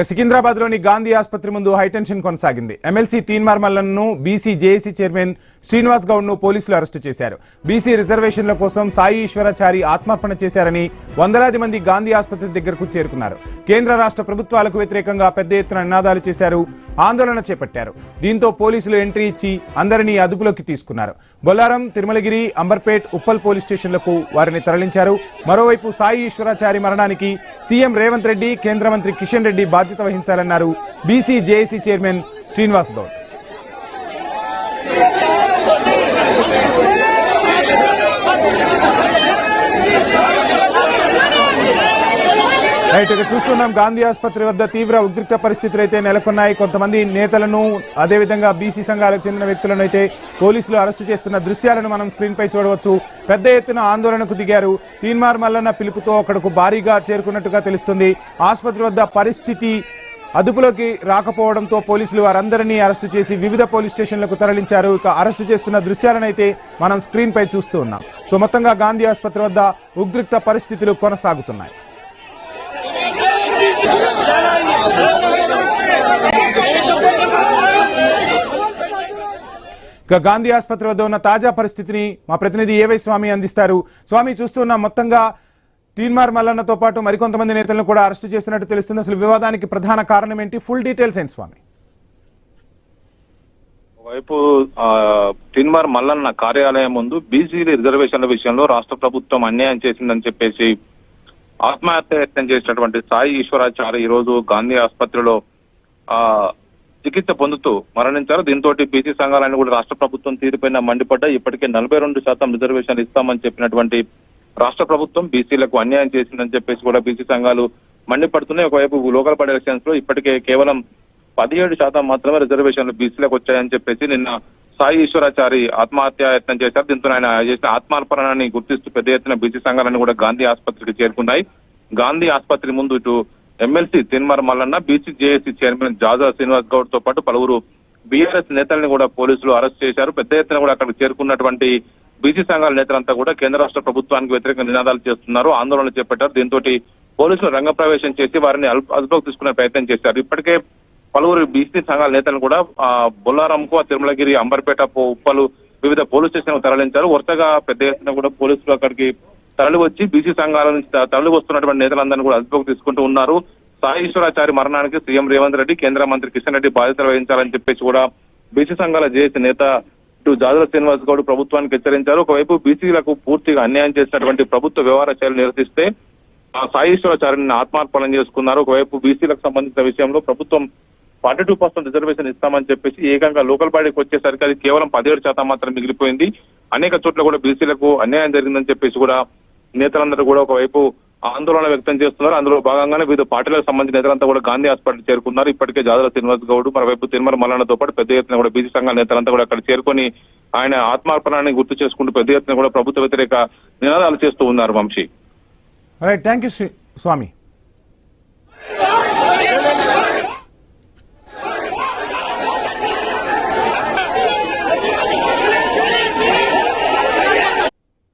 సికింద్రాబాద్ లోని గాంధీ ఆసుపత్రి ముందు హైటెన్షన్ కొనసాగింది. MLC Teenmar Mallanna BC JAC chairman Srinivas Goud ను పోలీసులు అరెస్టు చేశారు. బీసీ రిజర్వేషన్ల కోసం సాయి ఈశ్వరాచారి ఆత్మార్పణ చేశారని వందలాది మంది గాంధీ ఆసుపత్రి దగ్గరకు చేరుకున్నారు. కేంద్ర రాష్ట్ర ప్రభుత్వాలకు వ్యతిరేకంగా పెద్ద ఎత్తున నినాదాలు చేశారు, ఆందోళన చేపట్టారు. దీంతో పోలీసులు ఎంట్రీ ఇచ్చి అందరినీ అదుపులోకి తీసుకున్నారు. బొల్లారం, తిరుమలగిరి, అంబర్పేట్, ఉప్పల్ పోలీస్ స్టేషన్లకు వారిని తరలించారు. మరోవైపు సాయి ఈశ్వరాచారి మరణానికి సీఎం రేవంత్ రెడ్డి, కేంద్ర మంత్రి కిషన్ రెడ్డి బాధ్యత వహించాలన్నారు BC JAC chairman Srinivas Goud. చూస్తున్నాం, గాంధీ ఆసుపత్రి వద్ద తీవ్ర ఉద్రిక్త పరిస్థితులు అయితే నెలకొన్నాయి. కొంతమంది నేతలను, అదేవిధంగా బీసీ సంఘాలకు చెందిన వ్యక్తులను అయితే పోలీసులు అరెస్టు చేస్తున్న దృశ్యాలను మనం స్క్రీన్ పై చూడవచ్చు. పెద్ద ఎత్తున ఆందోళనకు దిగారు. తీన్మార్ మల్లన్న పిలుపుతో అక్కడకు భారీగా చేరుకున్నట్టుగా తెలుస్తుంది. ఆసుపత్రి వద్ద పరిస్థితి అదుపులోకి రాకపోవడంతో పోలీసులు వారందరినీ అరెస్టు చేసి వివిధ పోలీస్ స్టేషన్లకు తరలించారు. ఇక అరెస్టు చేస్తున్న దృశ్యాలను అయితే మనం స్క్రీన్ పై చూస్తూ ఉన్నాం. సో మొత్తంగా గాంధీ ఆసుపత్రి వద్ద ఉద్రిక్త పరిస్థితులు కొనసాగుతున్నాయి. గాంధీ ఆసుపత్రి వద్ద ఉన్న తాజా పరిస్థితిని మా ప్రతినిధి ఏవై స్వామి అందిస్తారు. స్వామి, చూస్తున్న మొత్తంగా తీన్మార్ మల్లన్నతో పాటు మరికొంతమంది నేతలను కూడా అరెస్టు చేస్తున్నట్టు తెలుస్తుంది. అసలు వివాదానికి ప్రధాన కారణం ఏంటి? ఫుల్ డీటెయిల్స్ ఏంటి స్వామి? వైపు తీన్మార్ మల్లన్న కార్యాలయం ముందు బీసీ రిజర్వేషన్ల విషయంలో రాష్ట్ర ప్రభుత్వం అన్యాయం చేసిందని చెప్పేసి ఆత్మహత్య యత్నం చేసినటువంటి సాయి ఈశ్వరాచారి ఈ రోజు గాంధీ ఆసుపత్రిలో చికిత్స పొందుతూ మరణించారు. దీంతో బీసీ సంఘాలను కూడా రాష్ట్ర ప్రభుత్వం తీరుపైన మండిపడ్డాయి. ఇప్పటికే 42% రిజర్వేషన్లు ఇస్తామని చెప్పినటువంటి రాష్ట్ర ప్రభుత్వం బీసీలకు అన్యాయం చేసిందని చెప్పేసి కూడా బీసీ సంఘాలు మండిపడుతున్నాయి. ఒకవైపు లోకల్ బాడీ ఎలక్షన్స్ లో ఇప్పటికే కేవలం 17% మాత్రమే రిజర్వేషన్లు బీసీలకు వచ్చాయని చెప్పేసి నిన్న సాయి ఈశ్వరాచారి ఆత్మహత్య యత్నం చేశారు. దీంతో ఆయన చేసిన ఆత్మార్పణని గుర్తిస్తూ పెద్ద ఎత్తున బీసీ సంఘాలను కూడా గాంధీ ఆసుపత్రికి చేరుకున్నాయి. గాంధీ ఆసుపత్రి ముందు ఇటు MLC Teenmar Mallanna, BC JAC chairman Jaja Srinivas Goud తో పాటు పలువురు బీఆర్ఎస్ నేతల్ని కూడా పోలీసులు అరెస్ట్ చేశారు. పెద్ద ఎత్తున కూడా అక్కడికి చేరుకున్నటువంటి బీసీ సంఘాల నేతలంతా కూడా కేంద్ర రాష్ట్ర ప్రభుత్వానికి వ్యతిరేక నినాదాలు చేస్తున్నారు, ఆందోళన చేపట్టారు. దీంతో పోలీసులు రంగప్రవేశం చేసి వారిని అదుపులోకి తీసుకునే ప్రయత్నం చేశారు. ఇప్పటికే పలువురు బీసీ సంఘాల నేతలను కూడా బొల్లారంకు, తిరుమలగిరి, అంబర్పేట, ఉప్పలు వివిధ పోలీస్ స్టేషన్లకు తరలించారు. వరుసగా పెద్ద ఎత్తున కూడా పోలీసులు అక్కడికి తరలి వచ్చి బీసీ సంఘాల నుంచి తరలి వస్తున్నటువంటి నేతలందరినీ కూడా అదుపులోకి తీసుకుంటూ ఉన్నారు. సాయి ఈశ్వరాచారి మరణానికి సీఎం రేవంత్ రెడ్డి, కేంద్ర మంత్రి కిషన్ రెడ్డి బాధ్యతలు వహించాలని చెప్పేసి కూడా బీసీ సంఘాల జేఏసీ నేత ఇటు జాజుల శ్రీనివాస్ గౌడ్ ప్రభుత్వానికి హెచ్చరించారు. ఒకవైపు బీసీలకు పూర్తిగా అన్యాయం చేసినటువంటి ప్రభుత్వ వ్యవహార శైలి నిరసిస్తే సాయి ఈశ్వరాచారిని ఆత్మార్పణం చేసుకున్నారు. ఒకవైపు బీసీలకు సంబంధించిన విషయంలో ప్రభుత్వం 42% రిజర్వేషన్ ఇస్తామని చెప్పేసి ఏకంగా లోకల్ బాడీకి వచ్చేసరికి అది కేవలం 17% మాత్రం మిగిలిపోయింది. అనేక చోట్ల కూడా బీసీలకు అన్యాయం జరిగిందని చెప్పేసి కూడా నేతలందరూ కూడా ఒకవైపు ఆందోళన వ్యక్తం చేస్తున్నారు. అందులో భాగంగానే వివిధ పార్టీలకు సంబంధించిన నేతలంతా కూడా గాంధీ హాస్పిటల్ చేరుకున్నారు. ఇప్పటికే జాజుల శ్రీనివాస్ గౌడ్, మరోవైపు తీన్మార్ మల్లన్నతో పాటు పెద్ద ఎత్తున కూడా బీసీ సంఘాల నేతలంతా కూడా అక్కడ చేరుకొని ఆయన ఆత్మార్పణాన్ని గుర్తు చేసుకుంటూ పెద్ద ఎత్తున కూడా ప్రభుత్వ వ్యతిరేక నినాదాలు చేస్తూ ఉన్నారు. Vamsi, thank you Swamy.